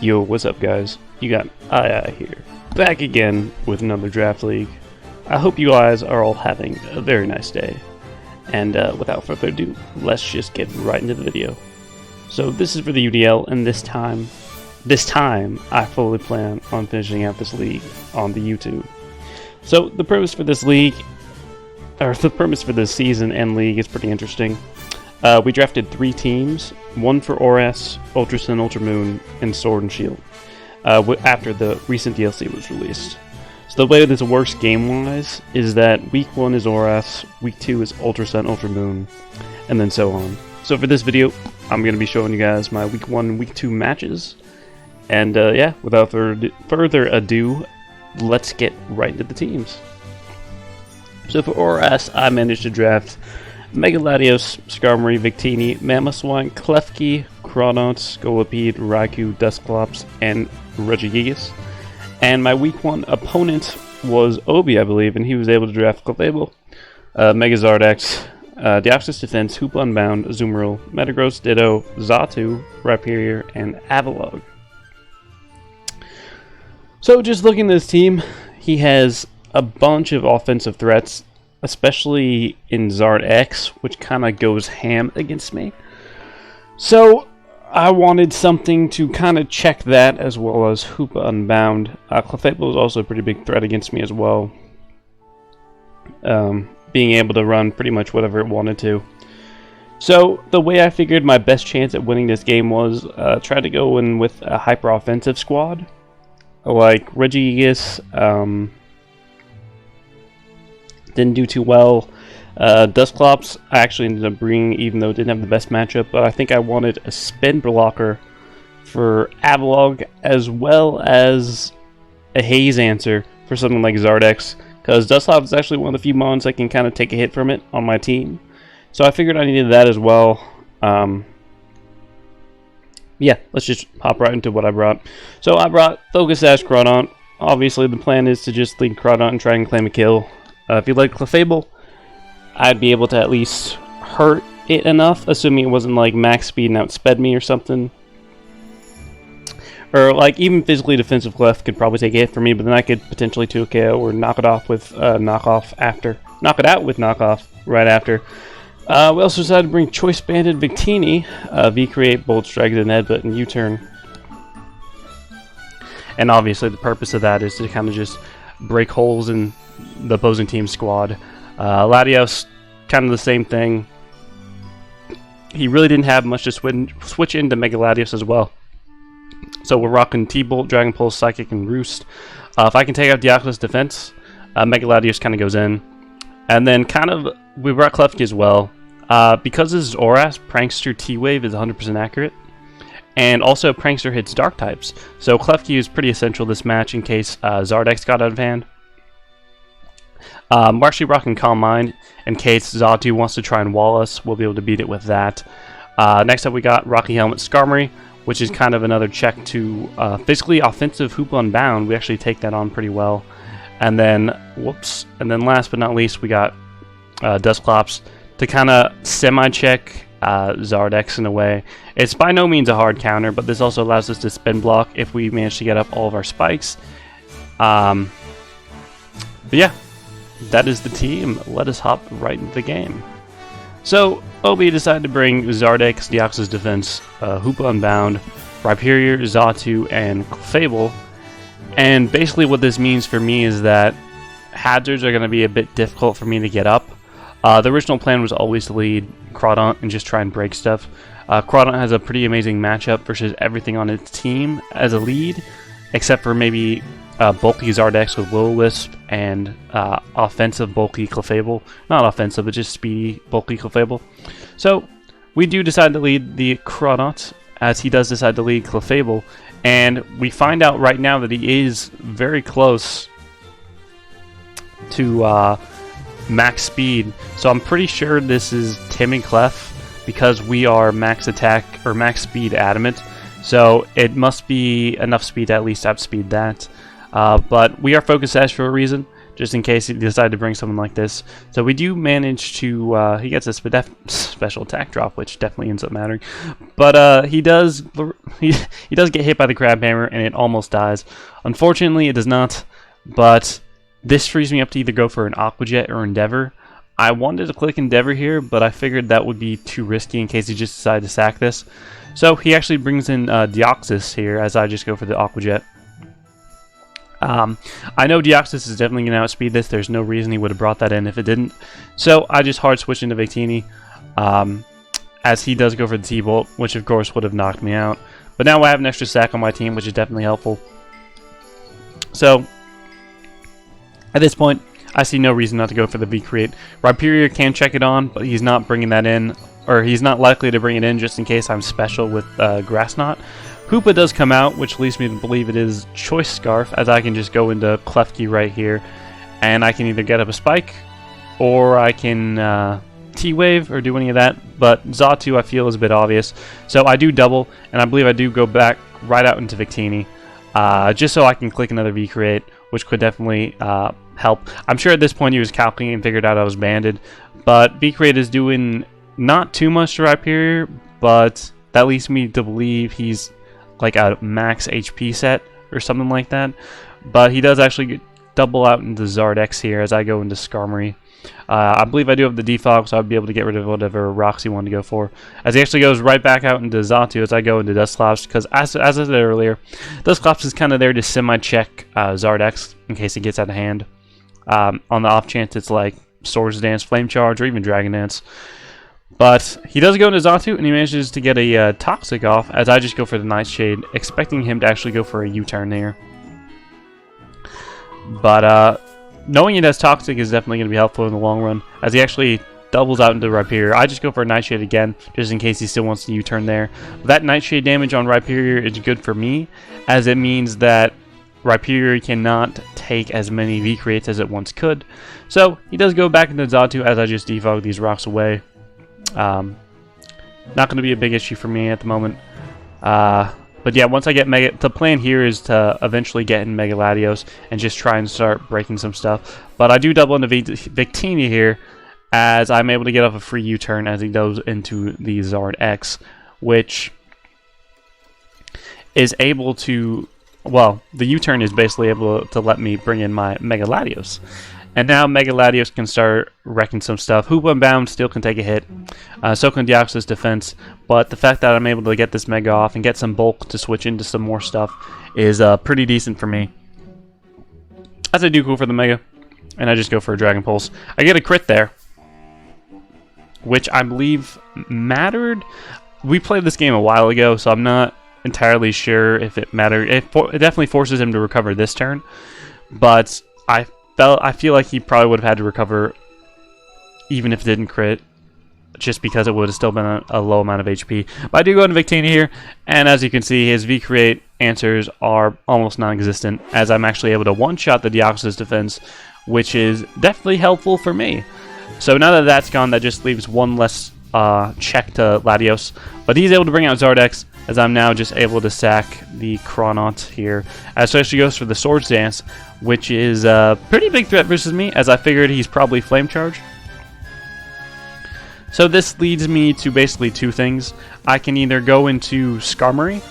Yo, what's up guys? You got II here, back again with another draft league. I hope you guys are all having a very nice day. And without further ado, let's just get right into the video. So this is for the UDL, and this time I fully plan on finishing out this league on the YouTube. So the purpose for this league, or the purpose for this season and league is pretty interesting. We drafted 3 teams, one for ORAS, Ultra Sun, Ultra Moon, and Sword and Shield, after the recent DLC was released. So the way this works game-wise is that Week 1 is ORAS, Week 2 is Ultra Sun, Ultra Moon, and then so on. So for this video, I'm going to be showing you guys my Week 1 and Week 2 matches. And yeah, without further ado, let's get right into the teams. So for ORAS, I managed to draft Megaladios, Skarmory, Victini, Mamoswine, Klefki, Crawdaunt, Scolipede, Raikou, Dusclops, and Regigigas. And my Week 1 opponent was Obi, I believe, and he was able to draft Clefable, Megazard, Deoxys Defense, Hoop Unbound, Azumarill, Metagross, Ditto, Xatu, Rhyperior, and Avalugg. So just looking at this team, he has a bunch of offensive threats, especially in Zard X, which kind of goes ham against me. So I wanted something to kind of check that, as well as Hoopa Unbound. Clefable is also a pretty big threat against me as well, being able to run pretty much whatever it wanted to. So the way I figured my best chance at winning this game was try to go in with a hyper offensive squad, like Regigigas. Didn't do too well. Dusclops I actually ended up bringing, even though it didn't have the best matchup, but I think I wanted a spin blocker for Avalugg, as well as a haze answer for something like Zardex, because Dusclops is actually one of the few mons that can kind of take a hit from it on my team. So I figured I needed that as well. Yeah, let's just hop right into what I brought. So I brought Focus Sash Crawdaunt. Obviously the plan is to just lead Crawdaunt and try and claim a kill. If you like Clefable, I'd be able to at least hurt it enough, assuming it wasn't like max speed and outsped me or something. Or like even physically defensive Clef could probably take a hit for me, but then I could potentially 2KO or knock it off with knockoff after. Knock it out with knockoff right after. We also decided to bring Choice Banded Victini, V-Create, Bolt Strike, and Headbutt, and U-Turn. And obviously the purpose of that is to kind of just break holes in the opposing team's squad. Latios, kind of the same thing. He really didn't have much to switch into Mega Latios as well. So we're rocking T-Bolt, Dragon Pulse, Psychic, and Roost. If I can take out Deoxys Defense, Mega Latios kind of goes in. And then kind of, we brought Klefki as well. Because this is ORAS, Prankster T-Wave is 100% accurate. And also Prankster hits Dark types. So Klefki is pretty essential this match in case Zardex got out of hand. We're actually rocking Calm Mind in case Xatu wants to try and wall us. We'll be able to beat it with that. Next up we got Rocky Helmet Skarmory, which is kind of another check to physically offensive Hoop Unbound. We actually take that on pretty well. And then, whoops, and then last but not least we got Dusclops to kind of semi-check Zardex in a way. It's by no means a hard counter, but this also allows us to spin block if we manage to get up all of our spikes. But yeah, that is the team. Let us hop right into the game. So, Obi decided to bring Zardex, Deoxys Defense, Hoopa Unbound, Rhyperior, Xatu, and Clefable. And basically what this means for me is that hazards are going to be a bit difficult for me to get up. The original plan was always to lead Crawdaunt and just try and break stuff. Crawdaunt has a pretty amazing matchup versus everything on its team as a lead, except for maybe bulky Zardex with Will-O-Wisp and offensive bulky Clefable. Not offensive, but just speedy bulky Clefable. So we do decide to lead the Crawdaunt, as he does decide to lead Clefable, and we find out right now that he is very close to max speed. So I'm pretty sure this is Tim and Clef, because we are max attack or max speed adamant. So it must be enough speed to at least outspeed that. But we are Focus Sash for a reason, just in case he decided to bring someone like this. So we do manage to, he gets a special attack drop, which definitely ends up mattering. But he does get hit by the crab hammer, and it almost dies. Unfortunately, it does not, but this frees me up to either go for an Aqua Jet or Endeavor. I wanted to click Endeavor here, but I figured that would be too risky in case he just decided to sack this. So he actually brings in Deoxys here, as I just go for the Aqua Jet. I know Deoxys is definitely going to outspeed this. There's no reason he would have brought that in if it didn't. So I just hard switch into Victini, as he does go for the T-Bolt, which of course would have knocked me out. But now I have an extra sack on my team, which is definitely helpful. So at this point, I see no reason not to go for the V-Create. Rhyperior can check it on, but he's not bringing that in, or he's not likely to bring it in just in case I'm special with Grass Knot. Hoopa does come out, which leads me to believe it is Choice Scarf, as I can just go into Klefki right here, and I can either get up a Spike, or I can T-Wave, or do any of that, but Xatu I feel is a bit obvious. So I do double, and I believe I do go back right out into Victini, just so I can click another V-Create, which could definitely help. I'm sure at this point he was calculating and figured out I was banded, but V-Create is doing not too much to Rhyperior, but that leads me to believe he's like a max HP set or something like that. But he does actually double out into Zardex here as I go into Skarmory. I believe I do have the defog, so I'll be able to get rid of whatever rocks he wanted to go for. As he actually goes right back out into Xatu as I go into Dusclops, because as I said earlier, Dusclops is kind of there to semi-check Zardex in case it gets out of hand. On the off chance it's like Swords Dance, Flame Charge, or even Dragon Dance. But he does go into Xatu, and he manages to get a Toxic off, as I just go for the Nightshade, expecting him to actually go for a U-turn there. But knowing it has Toxic is definitely going to be helpful in the long run, as he actually doubles out into Rhyperior. I just go for a Nightshade again, just in case he still wants to U-turn there. But that Nightshade damage on Rhyperior is good for me, as it means that Rhyperior cannot take as many V-Creates as it once could. So he does go back into Xatu as I just defog these rocks away. Not going to be a big issue for me at the moment. But yeah, once I get Mega... The plan here is to eventually get in Mega Latios and just try and start breaking some stuff. But I do double into Victini here, as I'm able to get off a free U-turn as he goes into the Zard X, which is able to... Well, the U-turn is basically able to let me bring in my Mega Latios. And now Mega Latios can start wrecking some stuff. Hoopa and Bound still can take a hit. So can Deoxys defense. But the fact that I'm able to get this Mega off and get some bulk to switch into some more stuff is pretty decent for me. As I do go for the Mega. And I just go for a Dragon Pulse. I get a crit there, which I believe mattered. We played this game a while ago, so I'm not entirely sure if it mattered. It definitely forces him to recover this turn. But I feel like he probably would have had to recover even if it didn't crit, just because it would have still been a low amount of HP. But I do go into Victini here, and as you can see, his V-Create answers are almost non-existent, as I'm actually able to one-shot the Deoxys defense, which is definitely helpful for me. So now that that's gone, that just leaves one less check to Latios. But he's able to bring out Zardex, as I'm now just able to sack the Chronaut here. So actually goes for the Swords Dance, which is a pretty big threat versus me, as I figured he's probably Flame Charge. So this leads me to basically two things. I can either go into Skarmory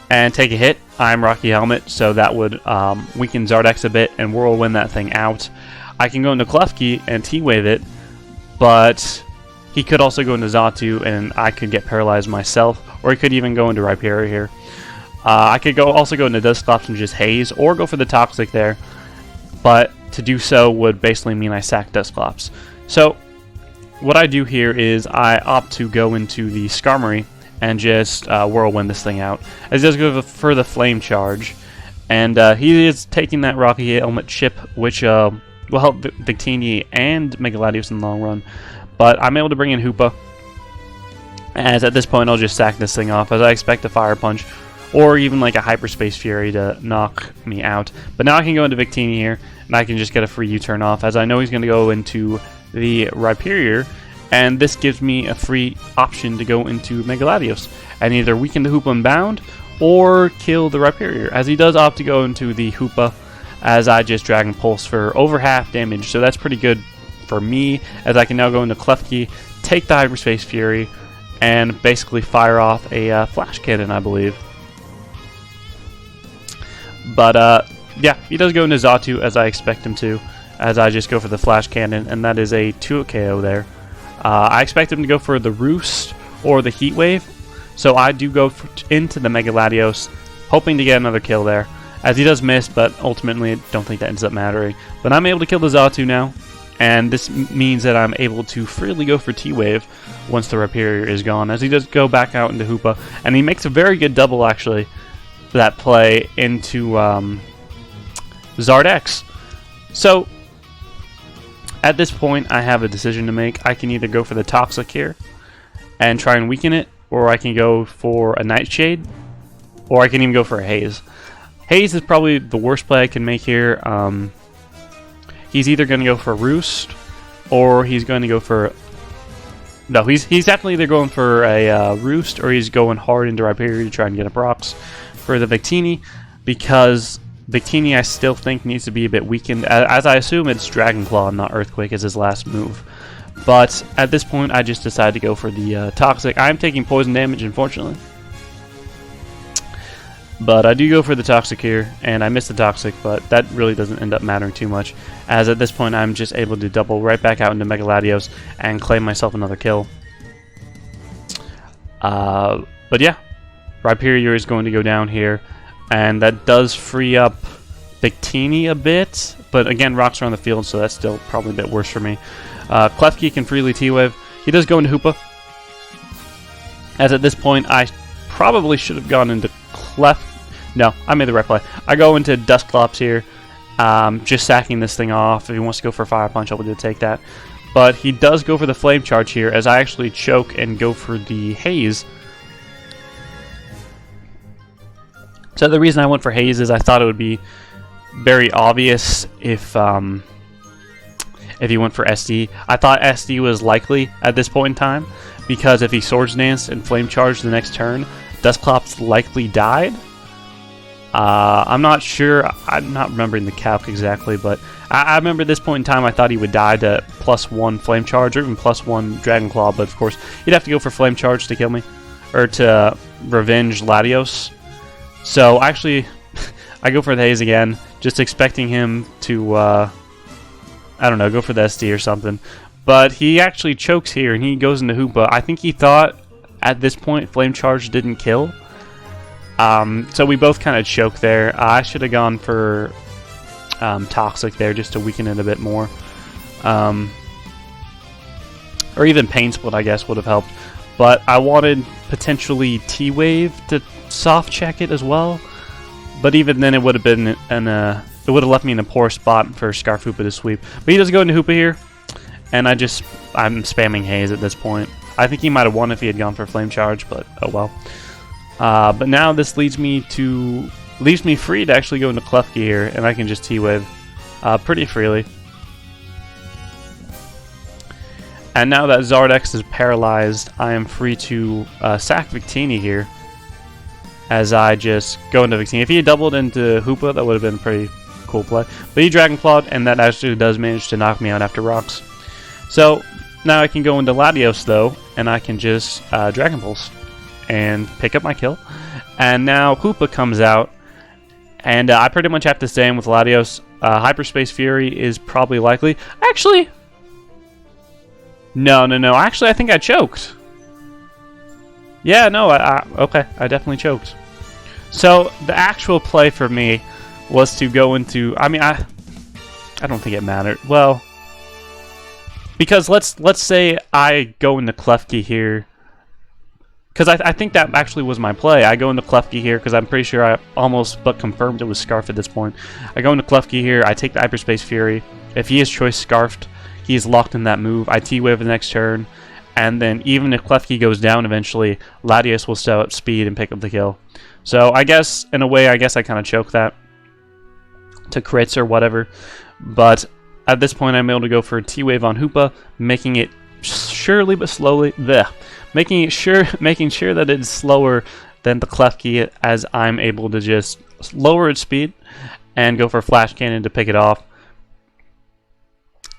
and take a hit. I'm Rocky Helmet, so that would weaken Zardex a bit and Whirlwind that thing out. I can go into Klefki and T-Wave it, but he could also go into Xatu and I could get paralyzed myself, or he could even go into Rhyperior here. I could also go into Dusclops and just haze, or go for the Toxic there, but to do so would basically mean I sack Dusclops. So what I do here is I opt to go into the Skarmory and just Whirlwind this thing out, as he does go for the Flame Charge, and he is taking that Rocky Helmet chip, which will help Victini and Mega Latios in the long run. But I'm able to bring in Hoopa, as at this point I'll just sack this thing off, as I expect a Fire Punch, or even like a Hyperspace Fury to knock me out. But now I can go into Victini here, and I can just get a free U-turn off, as I know he's going to go into the Rhyperior, and this gives me a free option to go into Mega Latios, and either weaken the Hoopa and Bound, or kill the Rhyperior, as he does opt to go into the Hoopa, as I just Dragon Pulse for over half damage. So that's pretty good for me, as I can now go into Klefki, take the Hyperspace Fury, and basically fire off a Flash Cannon, I believe. But yeah, he does go into Xatu as I expect him to, as I just go for the Flash Cannon, and that is a 2 KO there. I expect him to go for the Roost or the Heat Wave, so I do go into the Mega Latios, hoping to get another kill there, as he does miss, but ultimately I don't think that ends up mattering. But I'm able to kill the Xatu now, and this means that I'm able to freely go for T-Wave once the Rhyperior is gone, as he does go back out into Hoopa, and he makes a very good double, actually, that play into Zard X. So, at this point, I have a decision to make. I can either go for the Toxic here and try and weaken it, or I can go for a Nightshade, or I can even go for a Haze. Haze is probably the worst play I can make here. He's either going to go for Roost, or he's going to go for... No, he's definitely either going for a Roost, or he's going hard into Rhyperior to try and get a Prox for the Victini, because Victini I still think needs to be a bit weakened, as I assume it's Dragon Claw, not Earthquake, as his last move. But at this point, I just decided to go for the Toxic. I'm taking poison damage, unfortunately. But I do go for the Toxic here, and I miss the Toxic, but that really doesn't end up mattering too much, as at this point I'm just able to double right back out into Mega Latios and claim myself another kill. But yeah, Rhyperior is going to go down here, and that does free up Victini a bit, but again, rocks are on the field, so that's still probably a bit worse for me. Klefki can freely T-Wave. He does go into Hoopa, as at this point I probably should have gone into No, I made the right play. I go into Dusclops here, just sacking this thing off. If he wants to go for Fire Punch, I'll be able to take that. But he does go for the Flame Charge here, as I actually choke and go for the Haze. So the reason I went for Haze is I thought it would be very obvious if he went for SD. I thought SD was likely at this point in time, because if he Swords Dance and Flame Charge the next turn, Dusclops likely died. I'm not sure. I'm not remembering the calc exactly, but I remember at this point in time I thought he would die to +1 Flame Charge or even +1 Dragon Claw, but of course he'd have to go for Flame Charge to kill me, or to revenge Latios. So actually, I go for the Haze again, just expecting him to, I don't know, go for the SD or something. But he actually chokes here, and he goes into Hoopa. I think he thought at this point Flame Charge didn't kill. So we both kind of choke there. I should have gone for Toxic there just to weaken it a bit more. Or even Pain Split, I guess, would have helped. But I wanted potentially T-Wave to soft check it as well. But even then, it would have been it would have left me in a poor spot for Scarf Hoopa to sweep. But he does go into Hoopa here, and I'm spamming Haze at this point. I think he might have won if he had gone for Flame Charge, but oh well. But now this leaves me free to actually go into Klefki here, and I can just T-Wave pretty freely. And now that Zardex is paralyzed, I am free to sack Victini here, as I just go into Victini. If he had doubled into Hoopa, that would have been a pretty cool play. But he Dragon Clawed, and that actually does manage to knock me out after rocks. So now I can go into Latios though, and I can just Dragon Pulse and pick up my kill. And now Hoopa comes out, and I pretty much have to stay in with Latios. Hyperspace Fury is probably likely. Actually, no. Actually, I think I choked. Yeah, no, okay, I definitely choked. So the actual play for me was to go into. I mean, I don't think it mattered. Well, because let's say I go into Klefki here, because I think that actually was my play. I go into Klefki here because I'm pretty sure I almost but confirmed it was Scarf at this point. I go into Klefki here. I take the Hyperspace Fury. If he is choice Scarfed, he is locked in that move. I T-Wave the next turn. And then even if Klefki goes down eventually, Latios will step up speed and pick up the kill. So I guess, in a way, I kind of choke that to crits or whatever. But at this point, I'm able to go for a T-Wave on Hoopa, making it surely but slowly, making sure that it's slower than the Klefki, as I'm able to just lower its speed and go for Flash Cannon to pick it off.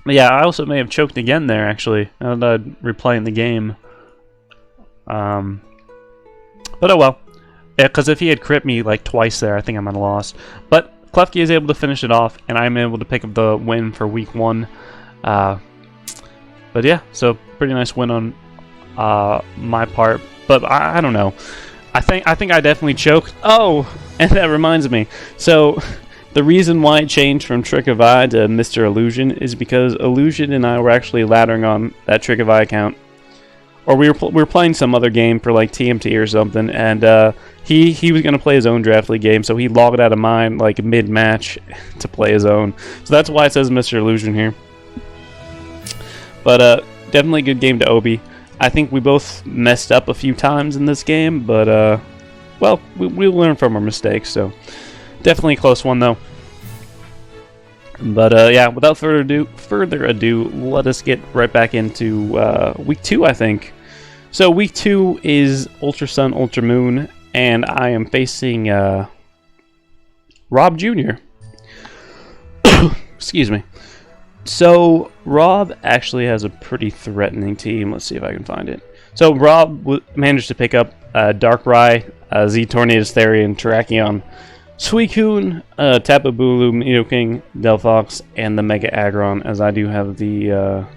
But yeah, I also may have choked again there, actually, now that I'm replaying the game. But oh well. Yeah, because if he had crit me like twice there, I think I might have lost. But Klefki is able to finish it off, and I'm able to pick up the win for week 1. But yeah, so pretty nice win on my part. But I don't know. I think I definitely choked. Oh, and that reminds me. So the reason why it changed from Trick of Eye to Mr. Illusion is because Illusion and I were actually laddering on that Trick of Eye account. Or we were playing some other game for like TMT or something, and he was gonna play his own draft league game, so he logged out of mine like mid-match to play his own. So that's why it says Mr. Illusion here. But definitely a good game to Obi. I think we both messed up a few times in this game, but well, we learn from our mistakes. So definitely a close one though. But yeah, without further ado, let us get right back into week 2, I think. So week 2 is Ultra Sun, Ultra Moon, and I am facing Rob Jr. Excuse me. So Rob actually has a pretty threatening team. Let's see if I can find it. So Rob managed to pick up Darkrai, Z Tornadus Therian, Terrakion, Suicune, Tapu Bulu, Nidoking, Delphox, and the Mega Aggron, as I do have the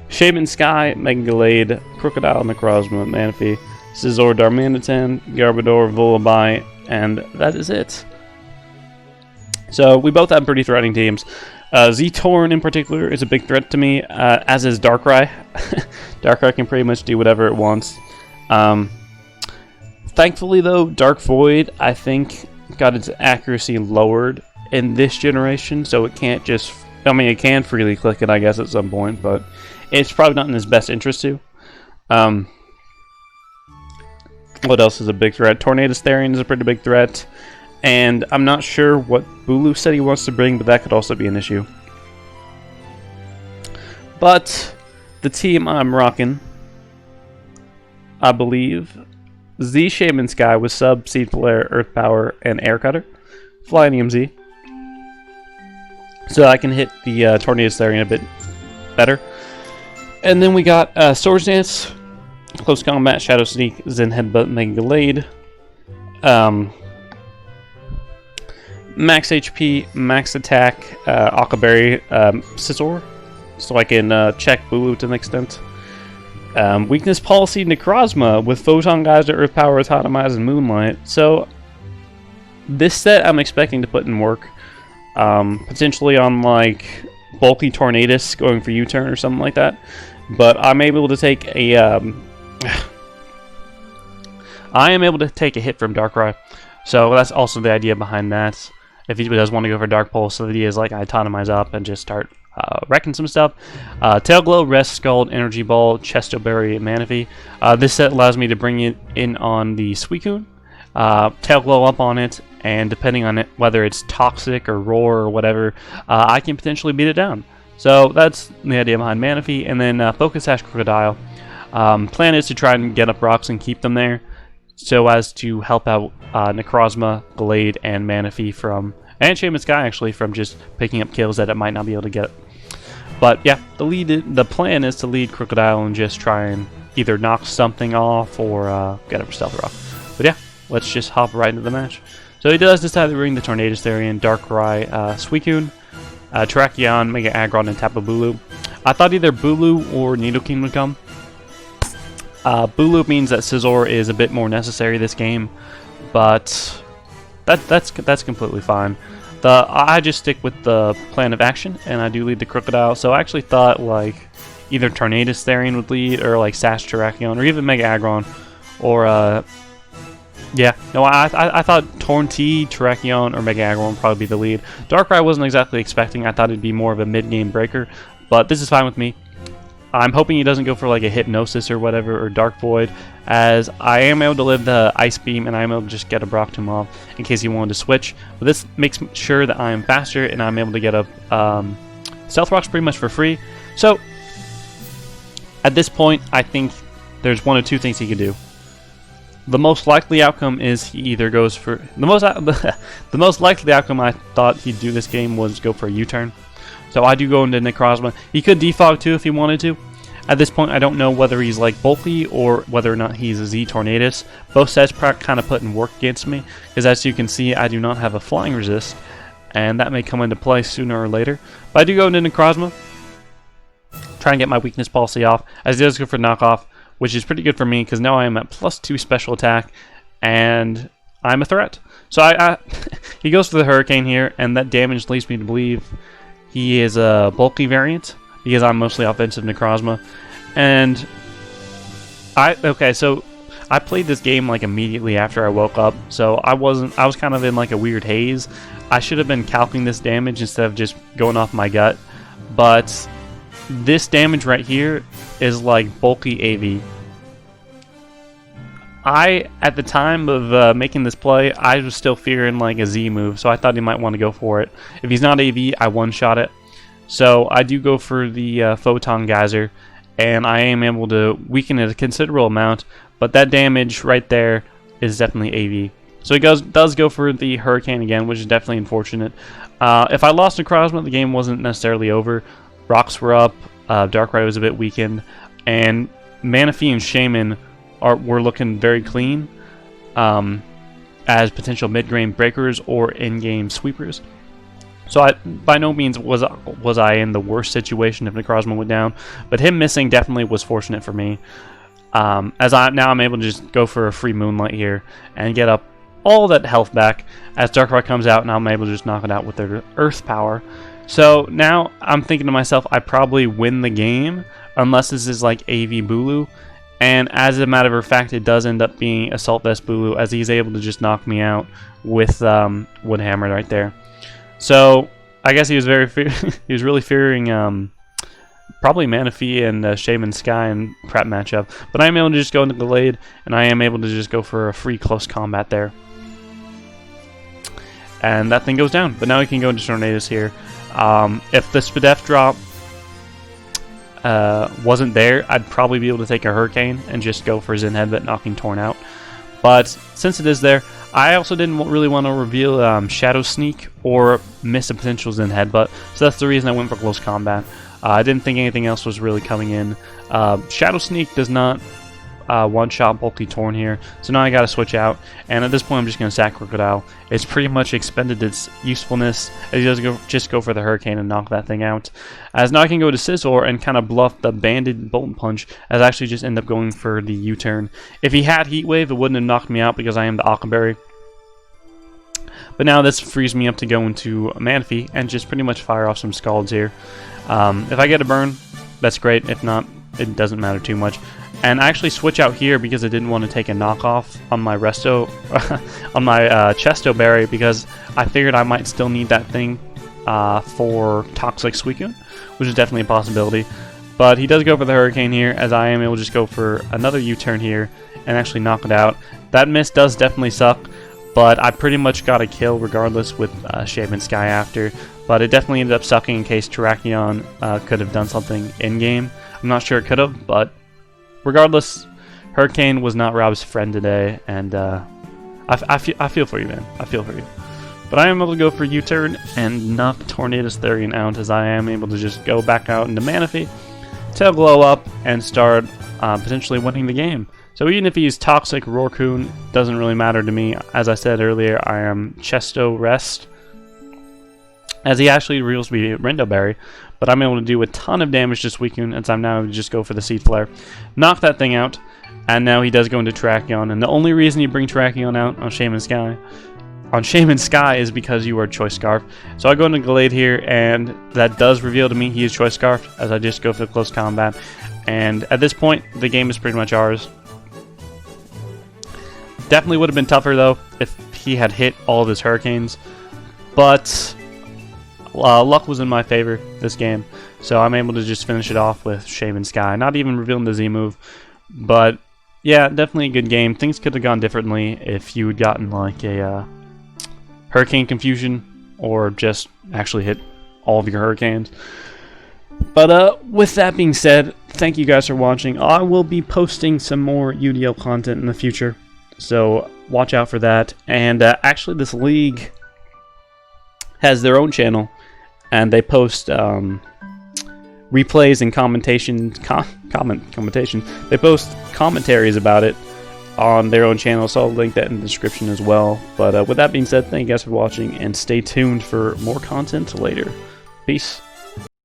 Shaman Sky, Mega Gallade, Crocodile, Necrozma, Manaphy, Scizor, Darmanitan, Garbodor, Vullaby, and that is it. So we both have pretty threatening teams. Z-Torn in particular is a big threat to me, as is Darkrai. Darkrai can pretty much do whatever it wants. Thankfully though, Dark Void, I think, got its accuracy lowered in this generation, so it can't just... I mean, it can freely click it, I guess, at some point, but it's probably not in his best interest to. What else is a big threat? Tornadus Therian is a pretty big threat. And I'm not sure what Bulu said he wants to bring, but that could also be an issue. But the team I'm rocking, I believe, Z Shaman Sky with Sub, Seed Flare, Earth Power, and Air Cutter. Flying EMZ. So I can hit the Tornadus Therian a bit better. And then we got Swords Dance, Close Combat, Shadow Sneak, Zen Headbutt, Mega Gallade. Max HP, Max Attack, Akaberry, Scizor, so I can check Bulu to an extent. Weakness Policy, Necrozma with Photon Geyser, Earth Power, Autotomize, and Moonlight. So this set I'm expecting to put in work. Potentially on like Bulky Tornadus going for U-turn or something like that. But I'm able to take a I am able to take a hit from Darkrai. So that's also the idea behind that. If he does want to go for Dark Pulse, so the idea is like I autotomize up and just start wrecking some stuff. Tail Glow, Rest, Scald, Energy Ball, Chesto Berry, and Manaphy. This set allows me to bring it in on the Suicune, Tail Glow up on it, and depending on it, whether it's Toxic or Roar or whatever, I can potentially beat it down. So that's the idea behind Manaphy. And then Focus Sash, Crocodile. Plan is to try and get up rocks and keep them there, so as to help out Necrozma, Gallade, and Manaphy from, and Shaman Sky actually, from just picking up kills that it might not be able to get. But yeah, the plan is to lead Crocodile and just try and either knock something off or get up Stealth Rock. But yeah, let's just hop right into the match. So he does decide to bring the Tornadus Therian, Darkrai, Suicune, Terrakion, Mega Aggron, and Tapu Bulu. I thought either Bulu or Nidoking would come. Bulu means that Scizor is a bit more necessary this game, but that's completely fine. I just stick with the plan of action, and I do lead the Crocodile. So I actually thought like either Tornadus Therian would lead, or like Sash Terrakion, or even Mega Aggron, or yeah, no, I thought Torn-T, Terrakion, or Mega Aggron would probably be the lead. Darkrai I wasn't exactly expecting. I thought it'd be more of a mid-game breaker, but this is fine with me. I'm hoping he doesn't go for like a Hypnosis or whatever, or Dark Void, as I am able to live the Ice Beam, and I'm able to just get a Brock Tomb off in case he wanted to switch. But this makes sure that I am faster, and I'm able to get a Stealth Rocks pretty much for free. So at this point, I think there's one of two things he could do. the most likely outcome is he either goes for the most likely outcome I thought he'd do this game was go for a U-turn. So I do go into Necrozma. He could defog too if he wanted to. At this point, I don't know whether he's like bulky or whether or not he's a Z Tornadus. Both sets kind of put in work against me, because as you can see, I do not have a flying resist, and that may come into play sooner or later. But I do go into Necrozma, try and get my weakness policy off, as he does go for knockoff, which is pretty good for me, because now I am at +2 special attack, and I'm a threat. So he goes for the Hurricane here, and that damage leads me to believe he is a bulky variant, because I'm mostly offensive Necrozma. And so I played this game like immediately after I woke up, so I was kind of in like a weird haze. I should have been calculating this damage instead of just going off my gut, but this damage right here is like bulky AV. At the time of making this play, I was still fearing like a Z move, so I thought he might want to go for it. If he's not AV, I one-shot it. So I do go for the Photon Geyser, and I am able to weaken it a considerable amount, but that damage right there is definitely AV. So he does go for the Hurricane again, which is definitely unfortunate. If I lost Necrozma, the game wasn't necessarily over. Rocks were up, Darkrai was a bit weakened, and Manaphy and Shaman were looking very clean as potential mid-game breakers or in-game sweepers. So by no means was I in the worst situation if Necrozma went down, but him missing definitely was fortunate for me. Now I'm able to just go for a free Moonlight here and get up all that health back as Darkrai comes out, and I'm able to just knock it out with their Earth Power. So now I'm thinking to myself, I probably win the game unless this is like AV Bulu. And as a matter of fact, it does end up being Assault Vest Bulu, as he's able to just knock me out with Wood Hammer right there. So I guess he was he was really fearing probably Manaphy and Shaman Sky and prep matchup. But I am able to just go into Glade, and I am able to just go for a free close combat there. And that thing goes down. But now we can go into Tornadus here. If the Spadef drop wasn't there, I'd probably be able to take a Hurricane and just go for Zen Headbutt, knocking Torn out. But since it is there, I also didn't really want to reveal Shadow Sneak or miss a potential Zen Headbutt, so that's the reason I went for Close Combat. I didn't think anything else was really coming in. Shadow Sneak does not one-shot bulky Torn here, so now I gotta switch out, and at this point I'm just gonna sack Crocodile. It's pretty much expended its usefulness, as he does just go for the Hurricane and knock that thing out. As now I can go to Scizor and kind of bluff the Banded Bolt Punch, as I actually just end up going for the U-turn. If he had Heat Wave, it wouldn't have knocked me out because I am the Ockenberry. But now this frees me up to go into Manaphy and just pretty much fire off some Scalds here. If I get a burn, that's great. If not, it doesn't matter too much. And I actually switch out here because I didn't want to take a knockoff on my on my Chesto Berry, because I figured I might still need that thing for Toxic Suicune, which is definitely a possibility. But he does go for the Hurricane here, as I am able to just go for another U-turn here and actually knock it out. That miss does definitely suck, but I pretty much got a kill regardless with Shaman Sky after. But it definitely ended up sucking in case Terrakion could have done something in-game. I'm not sure it could have, but regardless, Hurricane was not Rob's friend today, and I feel for you, man. I feel for you. But I am able to go for U-turn and knock Tornadus Therian out, as I am able to just go back out into Manaphy, Tail Glow up, and start potentially winning the game. So even if he's Toxic Roarcoon, doesn't really matter to me. As I said earlier, I am Chesto Rest, as he actually reveals me Rindo Berry. But I'm able to do a ton of damage to Suicune, as I'm now able to just go for the Seed Flare. Knock that thing out, and now he does go into Terrakion. And the only reason you bring Terrakion out on Shaman Sky is because you are Choice Scarf. So I go into Glade here, and that does reveal to me he is Choice Scarf, as I just go for the Close Combat. And at this point, the game is pretty much ours. Definitely would have been tougher, though, if he had hit all of his Hurricanes. But luck was in my favor this game, so I'm able to just finish it off with Shaman Sky, not even revealing the Z move. But yeah, definitely a good game. Things could have gone differently if you had gotten like a Hurricane Confusion, or just actually hit all of your Hurricanes. But with that being said, thank you guys for watching. I will be posting some more UDL content in the future. So watch out for that. And actually, this league has their own channel, and they post replays and commentation. They post commentaries about it on their own channel, so I'll link that in the description as well. But with that being said, thank you guys for watching, and stay tuned for more content later. Peace.